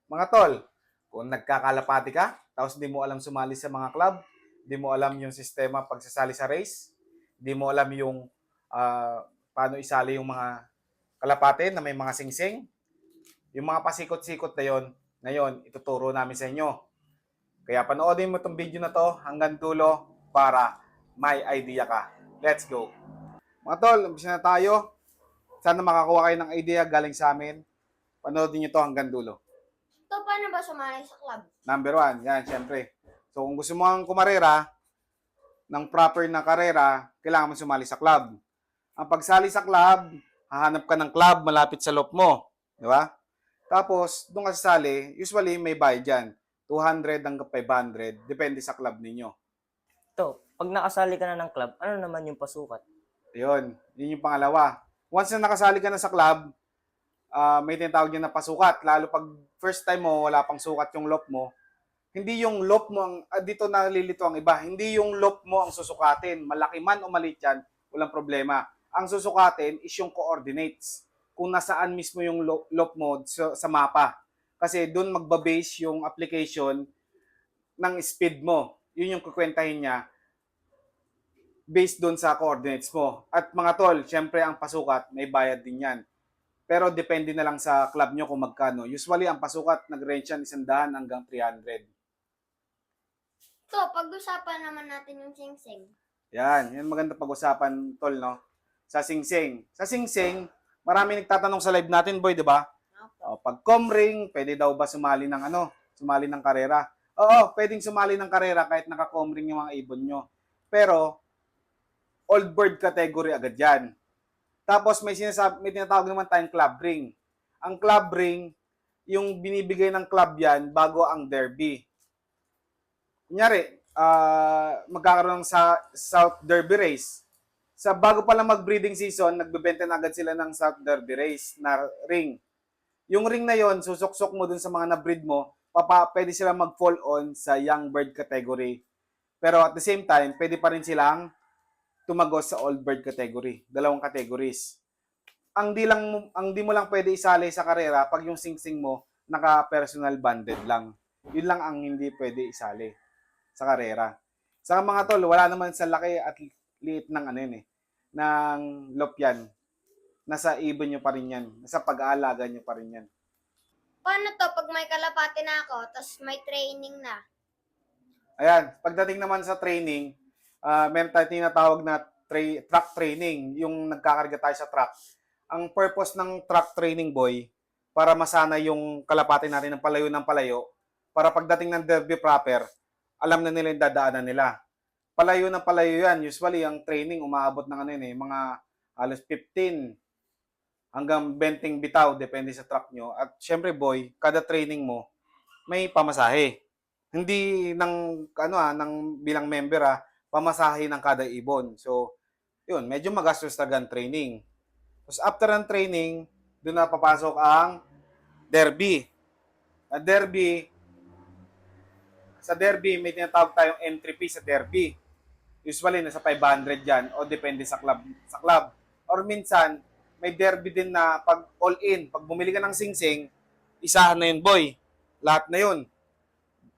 Mga tol, kung nagkakalapati ka, tapos di mo alam sumali sa mga club, di mo alam yung sistema pagsasali sa race, di mo alam yung paano isali yung mga kalapate na may mga singsing, yung mga pasikot-sikot na yon, ngayon, ituturo namin sa inyo. Kaya panoodin mo itong video na to hanggang dulo para may idea ka. Let's go! Mga tol, umpisa na tayo. Sana makakuha kayo ng idea galing sa amin. Panoodin nyo to hanggang dulo. So, paano ba sumali sa club? Number one, yan, syempre. So, kung gusto mo ang kumarera, ng proper na karera, kailangan mo sumali sa club. Ang pagsali sa club, hahanap ka ng club malapit sa loob mo. Di ba? Tapos, doon ka sasali, usually may bayad dyan. 200 hanggang 500, depende sa club ninyo. To, pag nakasali ka na ng club, ano naman yung pasukat? Yun yung pangalawa. Once na nakasali ka na sa club, may tinatawag dyan na pasukat. Lalo pag first time mo, wala pang sukat yung loop mo, hindi yung loop mo ang dito nalilito ang iba. Hindi yung loop mo ang susukatin. Malaki man o maliit yan, walang problema. Ang susukatin is yung coordinates. Kung nasaan mismo yung loop mo sa mapa. Kasi doon magba-base yung application ng speed mo. Yun yung kukwentahin niya based doon sa coordinates mo. At mga tol, syempre ang pasukat, may bayad din yan. Pero depende na lang sa club nyo kung magkano. Usually, ang pasukat, nag-range yan 100 hanggang 300. So, pag-usapan naman natin yung singsing. Yan maganda pag-usapan, tol, no? Sa singsing. Sa singsing, marami nagtatanong sa live natin, boy, di ba? O, pag comring, pwede daw ba sumali ng sumali ng karera? Oo, pwedeng sumali ng karera kahit naka-comring yung mga ibon nyo. Pero, old bird category agad yan. Tapos may tinatawag naman tayong club ring. Ang club ring, yung binibigay ng club yan bago ang derby. Kunyari, magkakaroon ng South Derby Race. Sa bago pa lang mag-breeding season, nagbebenta na agad sila ng South Derby Race na ring. Yung ring na yon, susuksok mo dun sa mga na-breed mo, pwede sila mag-fall on sa young bird category. Pero at the same time, pwede pa rin silang tumagos sa old bird category. Dalawang categories. Ang di mo lang pwede isali sa karera pag yung singsing mo naka-personal banded lang. Yun lang ang hindi pwede isali sa karera. Sa mga tol, wala naman sa laki at liit ng ng loop yan. Nasa ibon nyo pa rin yan. Nasa pag-aalaga nyo pa rin yan. Paano to pag may kalapati na ako, tapos may training na? Ayan, pagdating naman sa training, meron tayo tinatawag na truck training, yung nagkakarga tayo sa truck. Ang purpose ng truck training, boy, para masana yung kalapati natin ng palayo, para pagdating ng derby proper, alam na nila yung dadaanan nila. Palayo ng palayo yan. Usually, ang training umaabot ng mga halos 15 hanggang 20 bitaw, depende sa truck nyo. At syempre, boy, kada training mo, may pamasahe. Hindi ng bilang member pamasahe ng kada ibon. So, yun, medyo magastos talaga ang training. Tapos after ng training, doon na papasok ang derby. Sa derby, may tinatawag tayong entry fee sa derby. Usually, nasa 500 yan o depende sa club. Or minsan, may derby din na pag all-in, pag bumili ka ng singsing, isahan na yun, boy. Lahat na yun.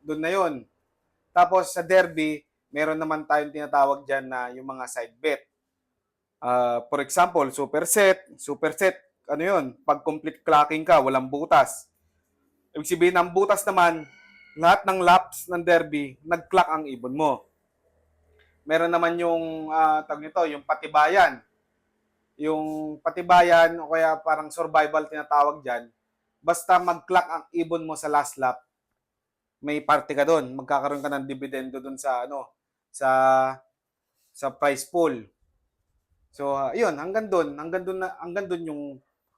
Doon na yun. Tapos sa derby, meron naman tayong tinatawag dyan na yung mga side bet. For example, super set, ano yun? Pag complete clocking ka, walang butas. Ibig sabihin, ang butas naman, lahat ng laps ng derby, nag-clock ang ibon mo. Meron naman yung, yung patibayan. Yung patibayan, o kaya parang survival tinatawag dyan, basta mag-clock ang ibon mo sa last lap, may party ka doon. Magkakaroon ka ng dividendo doon sa sa prize pool. So, yun, hanggang doon yung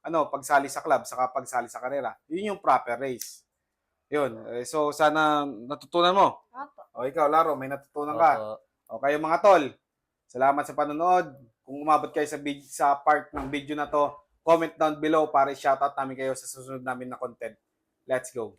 pagsali sa club saka pagsali sa karera. Yun yung proper race. Yun. So, sana natutunan mo. Opo. O ikaw, Laro, may natutunan ka. O kayo mga tol, salamat sa panonood. Kung umabot kayo sa part ng video na to, comment down below para i-shoutout namin kayo sa susunod namin na content. Let's go.